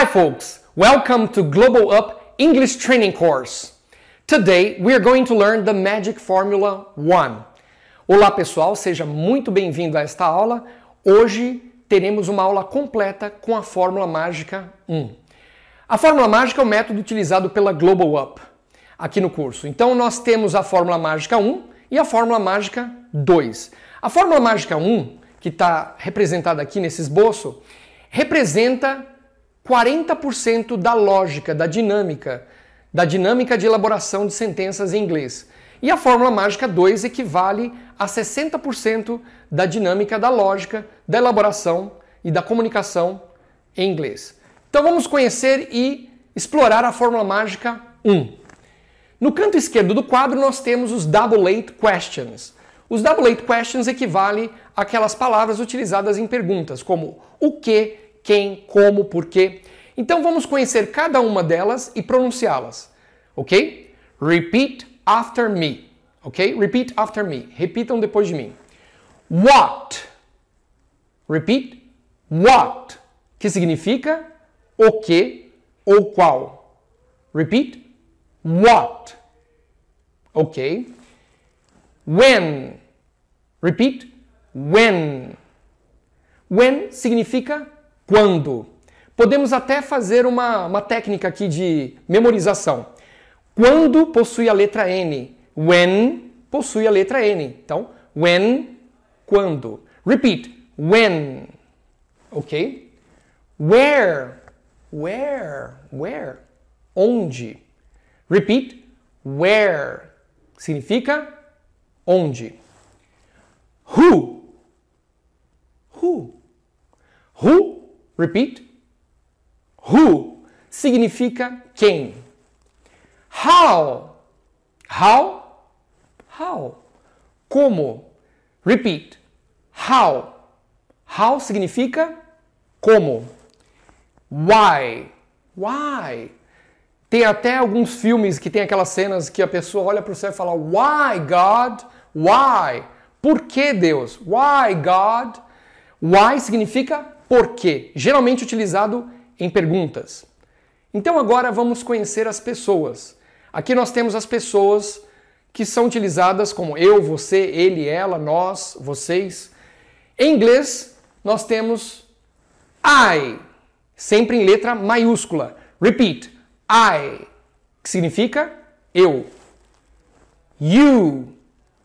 Hi folks, welcome to Global Up English Training Course. Today we are going to learn the Magic Formula 1. Olá pessoal, seja muito bem-vindo a esta aula. Hoje teremos uma aula completa com a Fórmula Mágica 1. A Fórmula Mágica é o método utilizado pela Global Up aqui no curso. Então nós temos a Fórmula Mágica 1 e a Fórmula Mágica 2. A Fórmula Mágica 1, que está representada aqui nesse esboço, representa 40% da lógica, da dinâmica de elaboração de sentenças em inglês. E a Fórmula Mágica 2 equivale a 60% da dinâmica da lógica, da elaboração e da comunicação em inglês. Então vamos conhecer e explorar a Fórmula Mágica 1. No canto esquerdo do quadro nós temos os Double 8 Questions. Os Double 8 Questions equivalem àquelas palavras utilizadas em perguntas, como o que, quem, como, porquê. Então vamos conhecer cada uma delas e pronunciá-las, ok? Repeat after me, ok? Repeat after me. Repitam depois de mim. What? Repeat. What? Que significa o que ou qual. Repeat. What? Ok. When? Repeat. When. When significa quando. Podemos até fazer uma técnica aqui de memorização. Quando possui a letra N. When possui a letra N. Então, when, quando. Repeat. When. Ok? Where. Where. Where. Onde. Repeat. Where. Significa onde. Who. Who. Who. Repeat. Who significa quem. How. How. How. Como. Repeat. How. How significa como. Why. Why. Tem até alguns filmes que tem aquelas cenas que a pessoa olha para o céu e fala Why, God? Why? Por que, Deus? Why, God? Why significa por quê, geralmente utilizado em perguntas. Então agora vamos conhecer as pessoas. Aqui nós temos as pessoas que são utilizadas como eu, você, ele, ela, nós, vocês. Em inglês nós temos I, sempre em letra maiúscula. Repeat. I, que significa eu. You,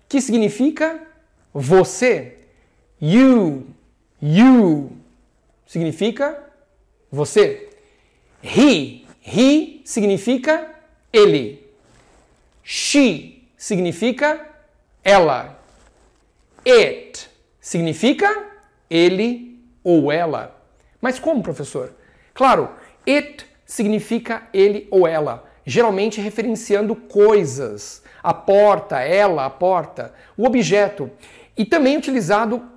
que significa você. You. Significa você. He significa ele. She significa ela. It significa ele ou ela. Mas como, professor? Claro, it significa ele ou ela, geralmente referenciando coisas. A porta, ela, a porta, o objeto. E também utilizado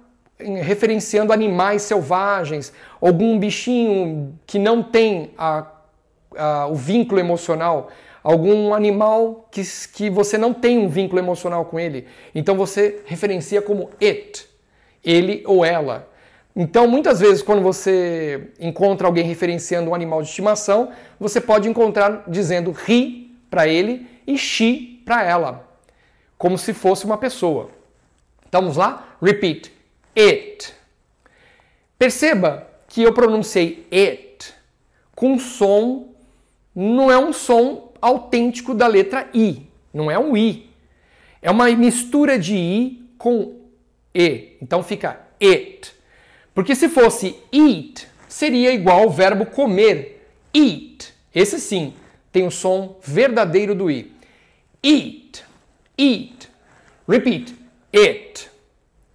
referenciando animais selvagens, algum bichinho que não tem o vínculo emocional, algum animal que você não tem um vínculo emocional com ele. Então você referencia como it, ele ou ela. Então muitas vezes quando você encontra alguém referenciando um animal de estimação, você pode encontrar dizendo he para ele e she para ela, como se fosse uma pessoa. Então vamos lá? Repeat. It. Perceba que eu pronunciei it com som, não é um som autêntico da letra I, não é um I. É uma mistura de I com E, então fica it. Porque se fosse eat, seria igual ao verbo comer, eat. Esse sim tem o som verdadeiro do I. Eat, eat. Repeat, it.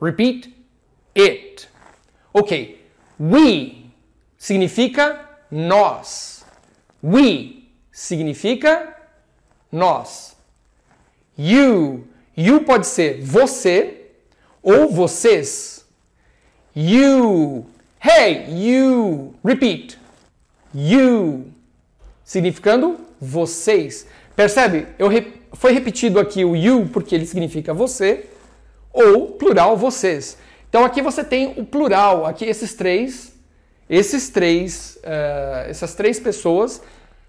Repeat, it. Ok. We significa nós. We significa nós. You. You pode ser você ou vocês. You. Hey, you. Repeat. You. Significando vocês. Percebe? Foi repetido aqui o you porque ele significa você ou plural vocês. Então aqui você tem o plural, aqui esses três essas três pessoas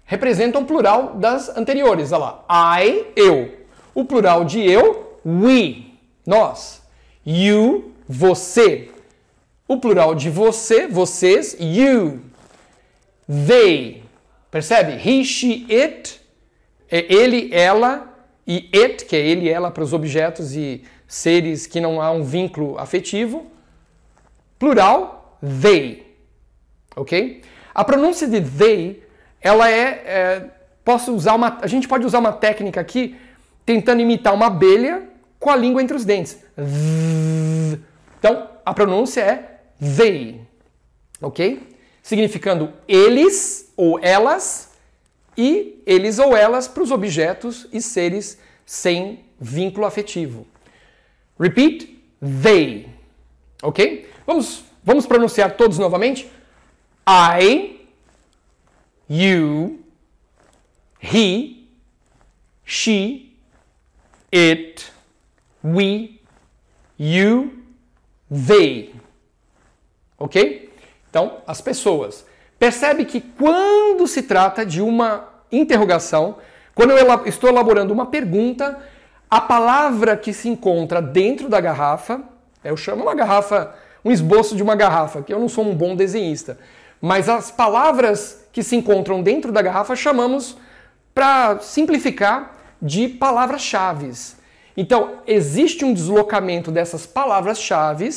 representam o plural das anteriores. Olha lá. I, eu. O plural de eu, we, nós. You, você. O plural de você, vocês, you. They. Percebe? He, she, it. É ele, ela. E it, que é ele e ela para os objetos e seres que não há um vínculo afetivo. Plural, they. Ok? A pronúncia de they, ela a gente pode usar uma técnica aqui tentando imitar uma abelha com a língua entre os dentes. Então, a pronúncia é they. Ok? Significando eles ou elas e eles ou elas para os objetos e seres sem vínculo afetivo. Repeat, they. Ok? Vamos pronunciar todos novamente. I, you, he, she, it, we, you, they. Ok? Então, as pessoas. Percebe que quando se trata de uma interrogação, quando eu estou elaborando uma pergunta, a palavra que se encontra dentro da garrafa, eu chamo uma garrafa, um esboço de uma garrafa, que eu não sou um bom desenhista, mas as palavras que se encontram dentro da garrafa chamamos, para simplificar, de palavras-chave. Então, existe um deslocamento dessas palavras-chave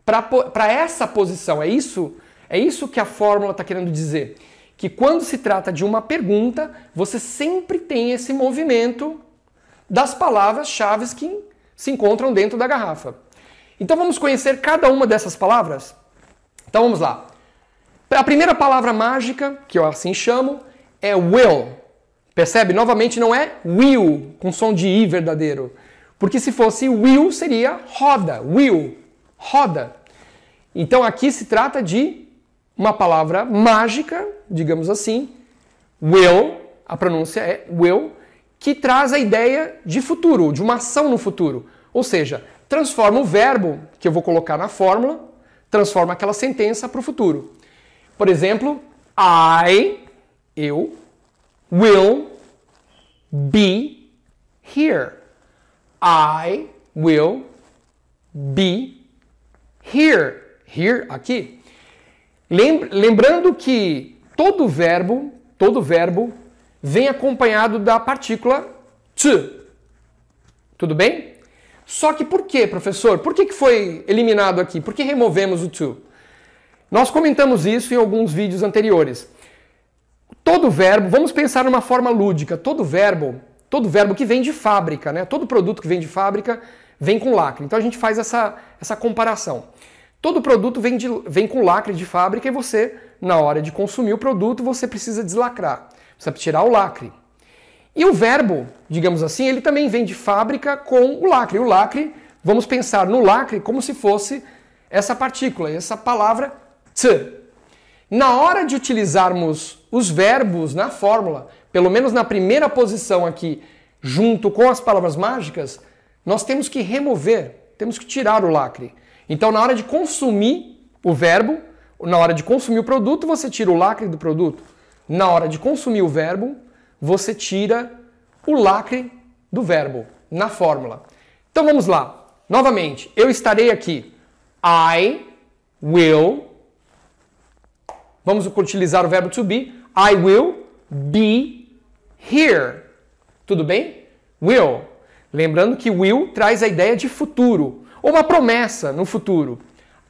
para essa posição. É isso que a fórmula está querendo dizer. Que quando se trata de uma pergunta, você sempre tem esse movimento das palavras-chave que se encontram dentro da garrafa. Então vamos conhecer cada uma dessas palavras? Então vamos lá. A primeira palavra mágica, que eu assim chamo, é will. Percebe? Novamente não é will, com som de i verdadeiro. Porque se fosse will, seria roda. Will, roda. Então aqui se trata de uma palavra mágica, digamos assim, will, a pronúncia é will, que traz a ideia de futuro, de uma ação no futuro. Ou seja, transforma o verbo que eu vou colocar na fórmula, transforma aquela sentença para o futuro. Por exemplo, eu, will be here. I will be here. Here, aqui. Lembrando que todo verbo vem acompanhado da partícula to. Tudo bem? Só que por quê, professor? Por que foi eliminado aqui? Por que removemos o to? Nós comentamos isso em alguns vídeos anteriores. Todo verbo, vamos pensar numa forma lúdica, todo verbo que vem de fábrica, né? Todo produto que vem de fábrica vem com lacre. Então a gente faz essa comparação. Todo produto vem com lacre de fábrica e você, na hora de consumir o produto, você precisa deslacrar. Precisa tirar o lacre. E o verbo, digamos assim, ele também vem de fábrica com o lacre. O lacre, vamos pensar no lacre como se fosse essa partícula, essa palavra t. Na hora de utilizarmos os verbos na fórmula, pelo menos na primeira posição aqui, junto com as palavras mágicas, nós temos que remover, temos que tirar o lacre. Então, na hora de consumir o verbo, na hora de consumir o produto, você tira o lacre do produto. Na hora de consumir o verbo, você tira o lacre do verbo na fórmula. Então, vamos lá. Novamente, eu estarei aqui. I will. Vamos utilizar o verbo to be. I will be here. Tudo bem? Will. Lembrando que will traz a ideia de futuro. Ou uma promessa no futuro.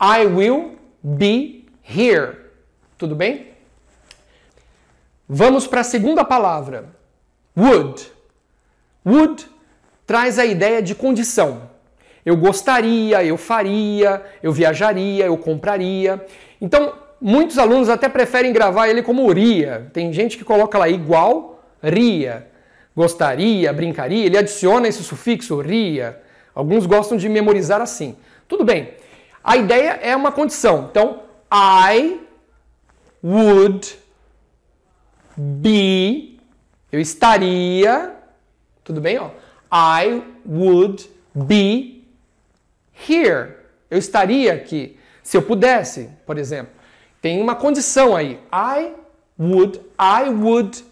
I will be here. Tudo bem? Vamos para a segunda palavra. Would. Would traz a ideia de condição. Eu gostaria, eu faria, eu viajaria, eu compraria. Então, muitos alunos até preferem gravar ele como ria. Tem gente que coloca lá igual, ria. Gostaria, brincaria, ele adiciona esse sufixo, ria. Alguns gostam de memorizar assim. Tudo bem. A ideia é uma condição. Então, I would be, eu estaria, tudo bem? Ó. I would be here. Eu estaria aqui. Se eu pudesse, por exemplo. Tem uma condição aí. I would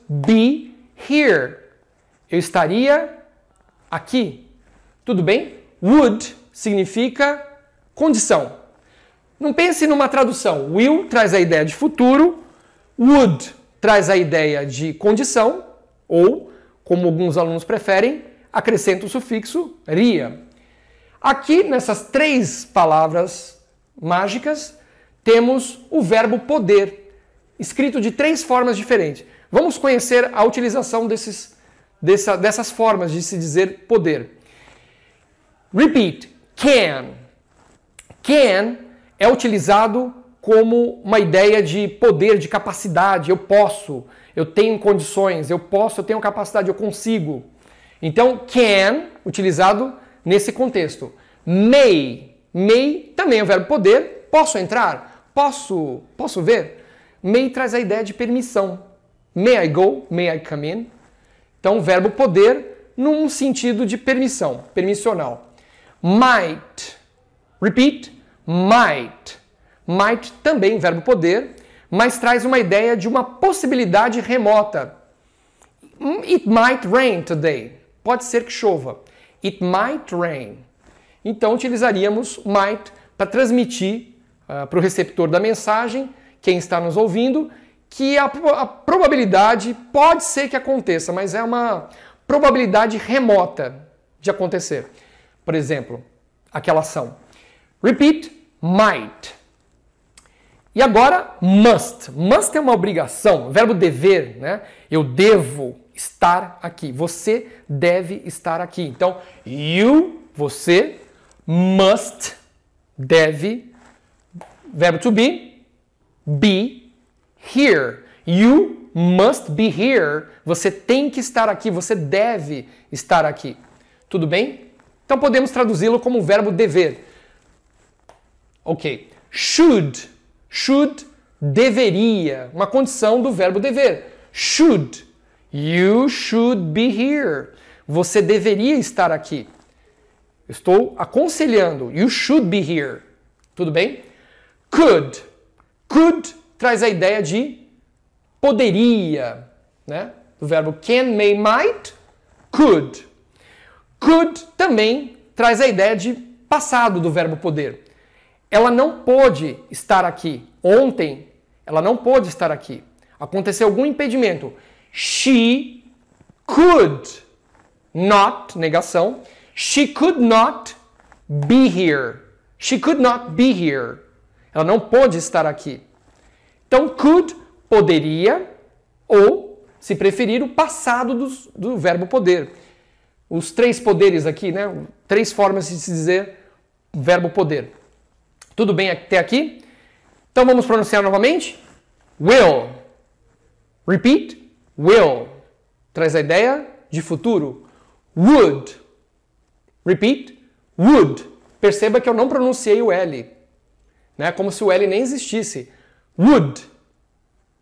be here. Eu estaria aqui. Tudo bem? Would significa condição. Não pense numa tradução. Will traz a ideia de futuro. Would traz a ideia de condição. Ou, como alguns alunos preferem, acrescenta o sufixo ria. Aqui, nessas 3 palavras mágicas, temos o verbo poder, escrito de 3 formas diferentes. Vamos conhecer a utilização dessas formas de se dizer poder. Repeat. Can. Can é utilizado como uma ideia de poder, de capacidade. Eu posso, eu tenho condições, eu tenho capacidade, eu consigo. Então, can, utilizado nesse contexto. May. May também é o verbo poder. Posso entrar? Posso ver? May traz a ideia de permissão. May I go? May I come in? Então, o verbo poder num sentido de permissão, permissional. Might. Repeat. Might. Might também verbo poder, mas traz uma ideia de uma possibilidade remota. It might rain today. Pode ser que chova. It might rain. Então utilizaríamos might para transmitir para o receptor da mensagem, quem está nos ouvindo, que a probabilidade pode ser que aconteça, mas é uma probabilidade remota de acontecer. Por exemplo, aquela ação. Repeat, might. E agora, must. Must é uma obrigação, verbo dever, né? Eu devo estar aqui. Você deve estar aqui. Então, você, must, deve, verbo to be here. You must be here. Você tem que estar aqui, você deve estar aqui. Tudo bem? Então podemos traduzi-lo como verbo dever. Ok. Should. Should, deveria. Uma condição do verbo dever. Should. You should be here. Você deveria estar aqui. Estou aconselhando. You should be here. Tudo bem? Could. Could traz a ideia de poderia, né? Do verbo can, may, might. Could. Could também traz a ideia de passado do verbo poder. Ela não pôde estar aqui. Ontem, ela não pôde estar aqui. Aconteceu algum impedimento. She could not, negação. She could not be here. She could not be here. Ela não pôde estar aqui. Então, could, poderia, ou, se preferir, o passado do verbo poder. Os 3 poderes aqui, né? 3 formas de se dizer verbo poder. Tudo bem até aqui? Então vamos pronunciar novamente. Will. Repeat. Will. Traz a ideia de futuro. Would. Repeat. Would. Perceba que eu não pronunciei o L. Né? Como se o L nem existisse. Would.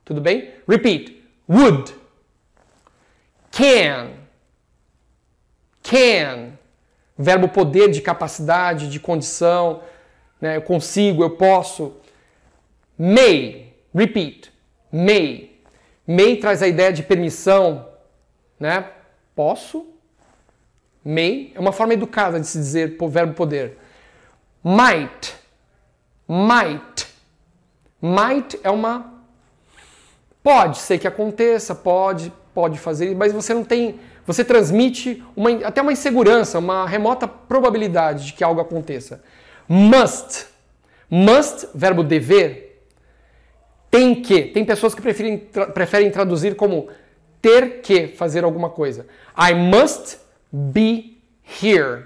Tudo bem? Repeat. Would. Can. Can. Verbo poder, de capacidade, de condição. Né? Eu consigo, eu posso. May. Repeat. May. May traz a ideia de permissão. Né? Posso. May é uma forma educada de se dizer verbo poder. Might. Might. Might é uma... Pode ser que aconteça, pode fazer, mas você não tem... Você transmite até uma insegurança, uma remota probabilidade de que algo aconteça. Must. Must, verbo dever. Tem que. Tem pessoas que preferem traduzir como ter que fazer alguma coisa. I must be here.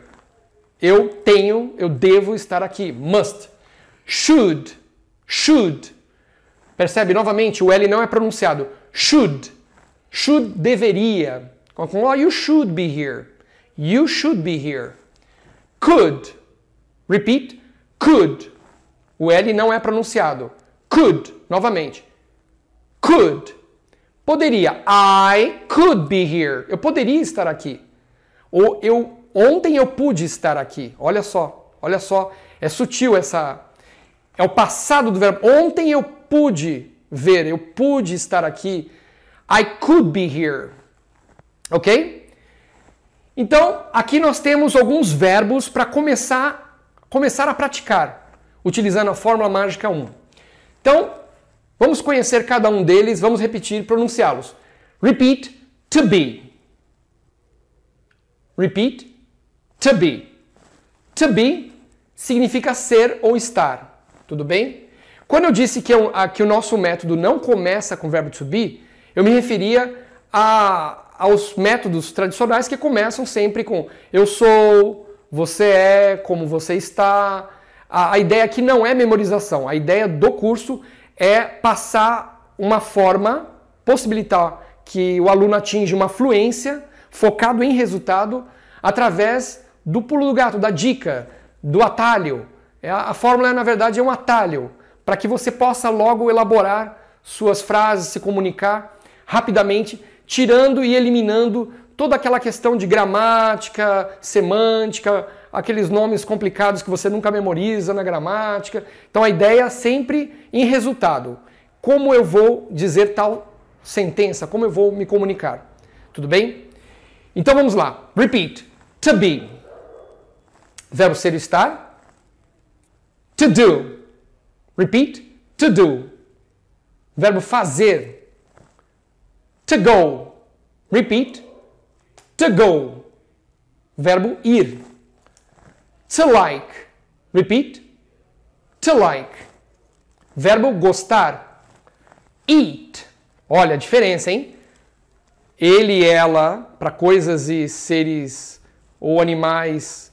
Eu devo estar aqui. Must. Should. Should. Percebe? Novamente, o L não é pronunciado. Should. Should, deveria. You should be here. You should be here. Could. Repeat. Could. O L não é pronunciado. Could. Novamente. Could. Poderia. I could be here. Eu poderia estar aqui. Ou ontem eu pude estar aqui. Olha só. Olha só. É sutil essa... É o passado do verbo. Ontem eu pude ver, eu pude estar aqui. I could be here. Ok? Então, aqui nós temos alguns verbos para começar a praticar, utilizando a fórmula mágica 1. Então, vamos conhecer cada um deles, vamos repetir e pronunciá-los. Repeat, to be. Repeat, to be. To be significa ser ou estar. Tudo bem? Quando eu disse que o nosso método não começa com o verbo to be, eu me referia aos métodos tradicionais que começam sempre com eu sou, você é, como você está. A ideia aqui não é memorização. A ideia do curso é passar uma forma, possibilitar que o aluno atinja uma fluência focado em resultado através do pulo do gato, da dica, do atalho. A fórmula, na verdade, é um atalho para que você possa logo elaborar suas frases, se comunicar rapidamente, tirando e eliminando toda aquela questão de gramática, semântica, aqueles nomes complicados que você nunca memoriza na gramática. Então a ideia é sempre em resultado. Como eu vou dizer tal sentença, como eu vou me comunicar. Tudo bem? Então vamos lá. Repeat. To be. Verbo ser e estar. To do. Repeat. To do. Verbo fazer. To go. Repeat. To go. Verbo ir. To like. Repeat. To like. Verbo gostar. Eat. Olha a diferença, hein? Ele e ela, para coisas e seres ou animais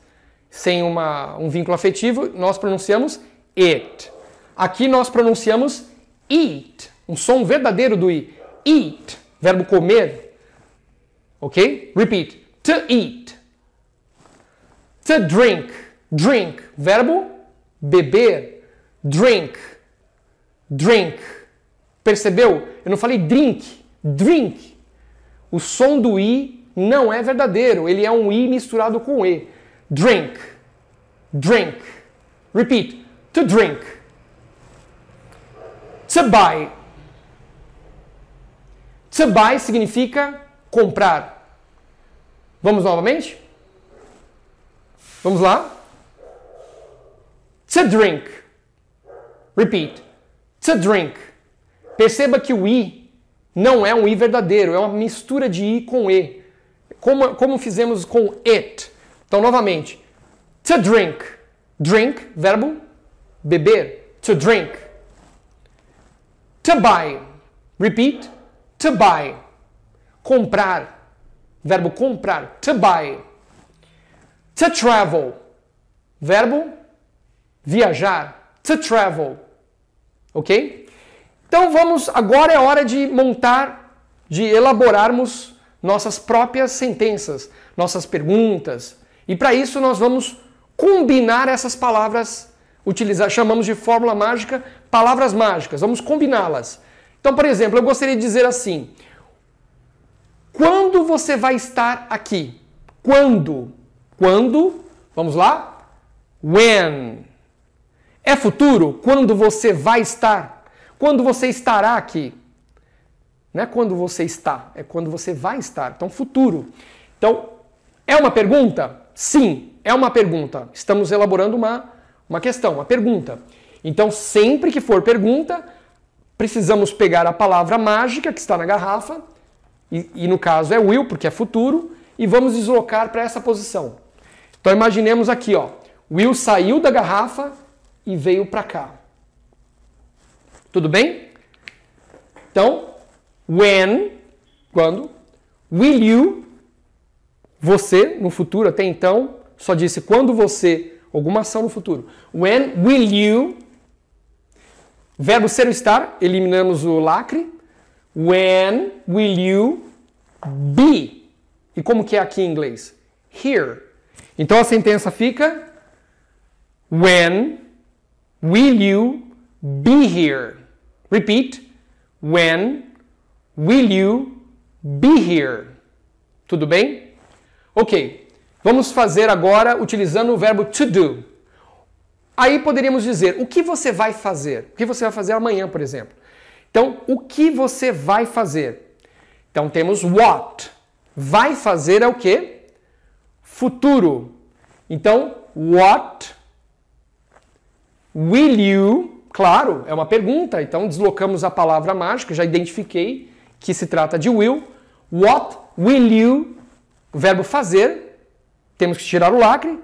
sem um vínculo afetivo, nós pronunciamos it. Aqui nós pronunciamos eat. Um som verdadeiro do i. Eat. Verbo comer. Ok? Repeat. To eat. To drink. Drink. Verbo beber. Drink. Drink. Percebeu? Eu não falei drink. Drink. O som do i não é verdadeiro. Ele é um i misturado com e. Drink. Drink. Repeat. To drink. To buy. To buy significa comprar. Vamos novamente? Vamos lá? To drink. Repeat. To drink. Perceba que o i não é um i verdadeiro, é uma mistura de i com e. Como fizemos com it. Então, novamente. To drink. Drink, verbo beber. To drink. To buy. Repeat. To buy. Comprar. Verbo comprar. To buy. To travel. Verbo viajar. To travel. Ok? Então agora é hora de de elaborarmos nossas próprias sentenças, nossas perguntas. E para isso nós vamos combinar essas palavras, chamamos de fórmula mágica, palavras mágicas. Vamos combiná-las. Então, por exemplo, eu gostaria de dizer assim: quando você vai estar aqui? Quando? Quando? Vamos lá? When. É futuro? Quando você vai estar? Quando você estará aqui? Não é quando você está, é quando você vai estar. Então, futuro. Então, é uma pergunta? Sim, é uma pergunta. Estamos elaborando uma questão, uma pergunta. Então, sempre que for pergunta, precisamos pegar a palavra mágica que está na garrafa, e no caso é will, porque é futuro, e vamos deslocar para essa posição. Então, imaginemos aqui, ó, Will saiu da garrafa e veio para cá. Tudo bem? Então, when, quando, will you, você, no futuro, até então, só disse quando você, alguma ação no futuro. When will you, verbo ser ou estar, eliminamos o lacre. When will you be? E como que é aqui em inglês? Here. Então a sentença fica when will you be here? Repeat. When will you be here? Tudo bem? Ok. Vamos fazer agora utilizando o verbo to do. Aí poderíamos dizer, o que você vai fazer? O que você vai fazer amanhã, por exemplo? Então, o que você vai fazer? Então, temos what. Vai fazer é o quê? Futuro. Então, what will you? Claro, é uma pergunta. Então, deslocamos a palavra mágica. Já identifiquei que se trata de will. What will you? O verbo fazer. Temos que tirar o lacre.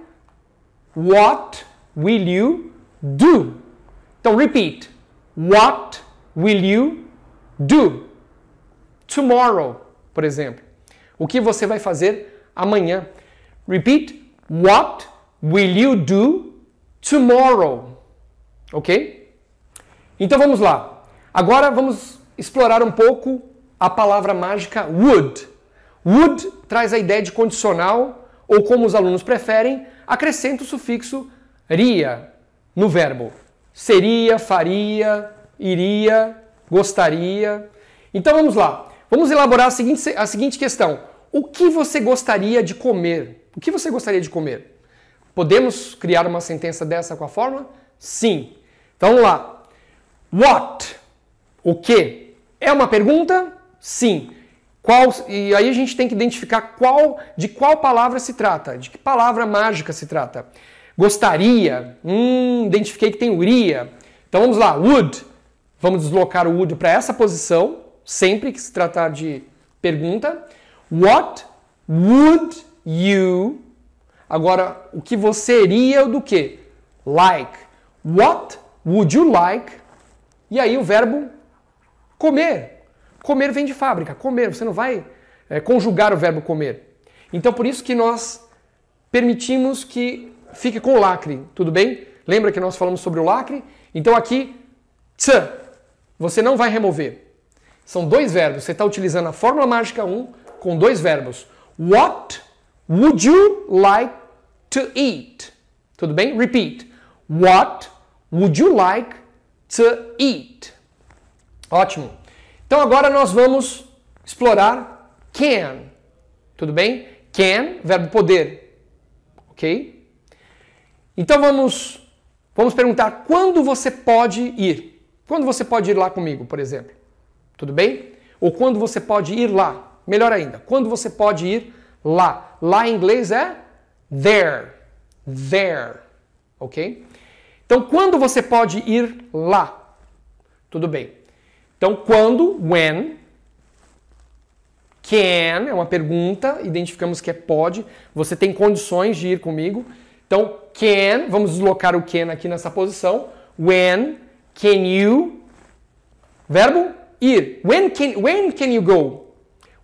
What will you do? Então, repeat. What will you do? Tomorrow, por exemplo. O que você vai fazer amanhã? Repeat. What will you do tomorrow? Ok? Então vamos lá. Agora vamos explorar um pouco a palavra mágica would. Would traz a ideia de condicional, ou como os alunos preferem, acrescenta o sufixo ria no verbo. Seria, faria, iria, gostaria. Então vamos lá. Vamos elaborar a seguinte questão. O que você gostaria de comer? O que você gostaria de comer? Podemos criar uma sentença dessa com a fórmula? Sim. Então vamos lá. What? O que? É uma pergunta? Sim. E aí a gente tem que identificar de qual palavra se trata, de que palavra mágica se trata. Gostaria, identifiquei que tem o iria. Então vamos lá, would. Vamos deslocar o would para essa posição, sempre que se tratar de pergunta. What would you... Agora, o que você iria do quê? Like. What would you like? E aí o verbo comer. Comer vem de fábrica, comer. Você não vai conjugar o verbo comer. Então, por isso que nós permitimos que fique com o lacre, tudo bem? Lembra que nós falamos sobre o lacre? Então aqui, t, você não vai remover. São dois verbos. Você está utilizando a fórmula mágica 1 com dois verbos. What would you like to eat? Tudo bem? Repeat. What would you like to eat? Ótimo. Então agora nós vamos explorar can. Tudo bem? Can, verbo poder. Ok? Então vamos perguntar quando você pode ir. Quando você pode ir lá comigo, por exemplo. Tudo bem? Ou quando você pode ir lá. Melhor ainda, quando você pode ir lá. Lá em inglês é there. There. Ok? Então, quando você pode ir lá? Tudo bem. Então, quando, when, can, é uma pergunta, identificamos que é pode, você tem condições de ir comigo. Então, can, vamos deslocar o can aqui nessa posição. When can you, verbo, ir. When can you go?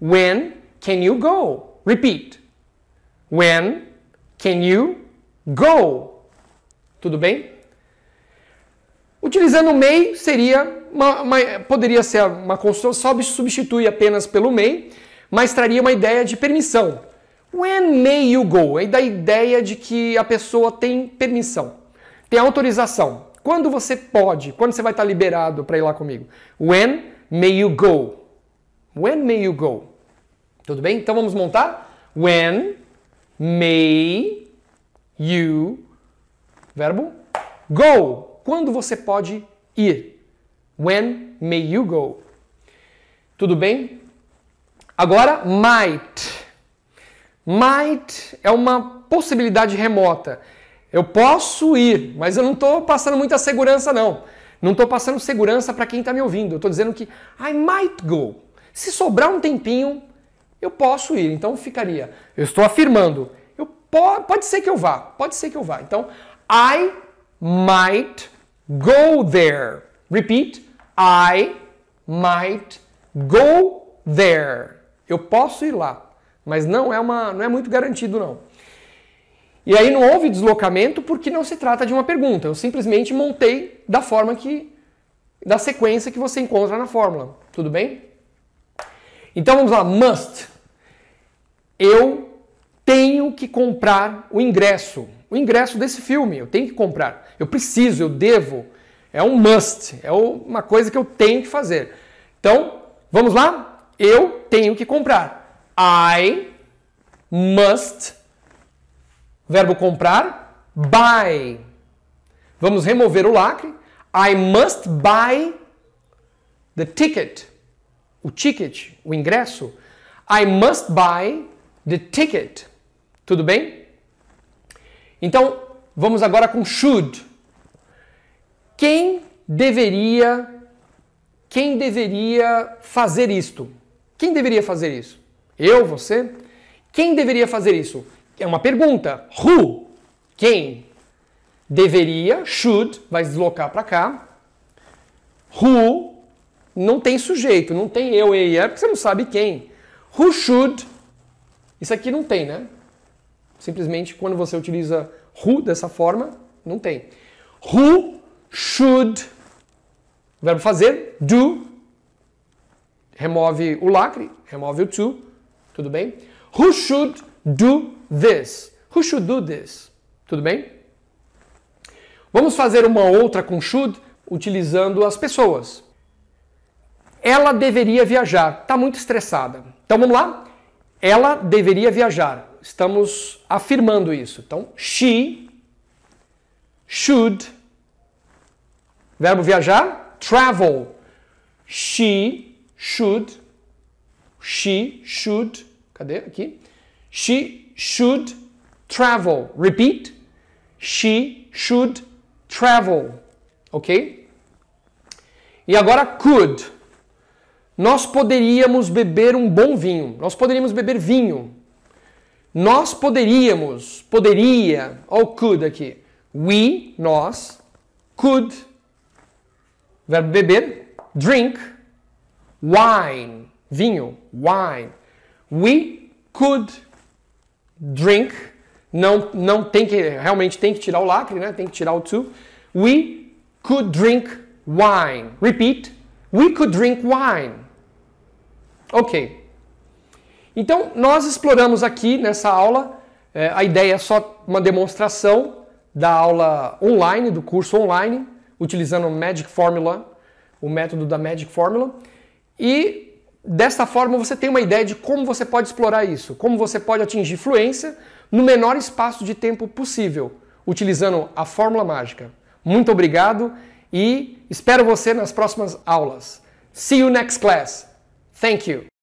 When can you go? Repeat. When can you go? Tudo bem? Utilizando o may seria poderia ser uma construção, só substitui apenas pelo may, mas traria uma ideia de permissão. When may you go? É da ideia de que a pessoa tem permissão, tem autorização. Quando você pode, quando você vai estar liberado para ir lá comigo? When may you go? When may you go? Tudo bem? Então vamos montar? When may you, verbo, go. Quando você pode ir? When may you go? Tudo bem? Agora, might. Might é uma possibilidade remota. Eu posso ir, mas eu não estou passando muita segurança, não. Não estou passando segurança para quem está me ouvindo. Eu estou dizendo que I might go. Se sobrar um tempinho, eu posso ir. Então ficaria, eu estou afirmando, pode ser que eu vá, pode ser que eu vá. Então, I might go there. Repeat, I might go there. Eu posso ir lá, mas não é muito garantido, não. E aí não houve deslocamento porque não se trata de uma pergunta. Eu simplesmente montei da sequência que você encontra na fórmula. Tudo bem? Então vamos lá, must. Eu tenho que comprar o ingresso desse filme. Eu tenho que comprar. Eu preciso, eu devo. É um must, é uma coisa que eu tenho que fazer. Então, vamos lá? Eu tenho que comprar. I must, verbo comprar, buy. Vamos remover o lacre. I must buy the ticket. O ticket, o ingresso. I must buy the ticket. Tudo bem? Então, vamos agora com should. Quem deveria fazer isto? Quem deveria fazer isso? Eu, você? Quem deveria fazer isso? É uma pergunta. Who? Quem? Deveria, should, vai deslocar para cá. Who? Não tem sujeito, não tem eu, e porque você não sabe quem. Who should? Isso aqui não tem, né? Simplesmente quando você utiliza who dessa forma, não tem. Who should, verbo fazer, do, remove o lacre, remove o to, tudo bem? Who should do this? Who should do this? Tudo bem? Vamos fazer uma outra com should, utilizando as pessoas. Ela deveria viajar, está muito estressada. Então vamos lá? Ela deveria viajar. Estamos afirmando isso. Então, she should, verbo viajar, travel. She should, cadê aqui? She should travel. Repeat. She should travel. Ok? E agora could. Nós poderíamos beber um bom vinho. Nós poderíamos beber vinho. Nós poderíamos, poderia, olha o could aqui. We, nós, could, verbo beber, drink, wine, vinho, wine. We could drink, não tem que, realmente tem que tirar o lacre, né? Tem que tirar o to. We could drink wine. Repeat. We could drink wine. Ok. Então, nós exploramos aqui nessa aula, a ideia é só uma demonstração da aula online, do curso online, utilizando o Magic Formula, o método da Magic Formula. E desta forma você tem uma ideia de como você pode explorar isso, como você pode atingir fluência no menor espaço de tempo possível, utilizando a fórmula mágica. Muito obrigado e espero você nas próximas aulas. See you next class. Thank you.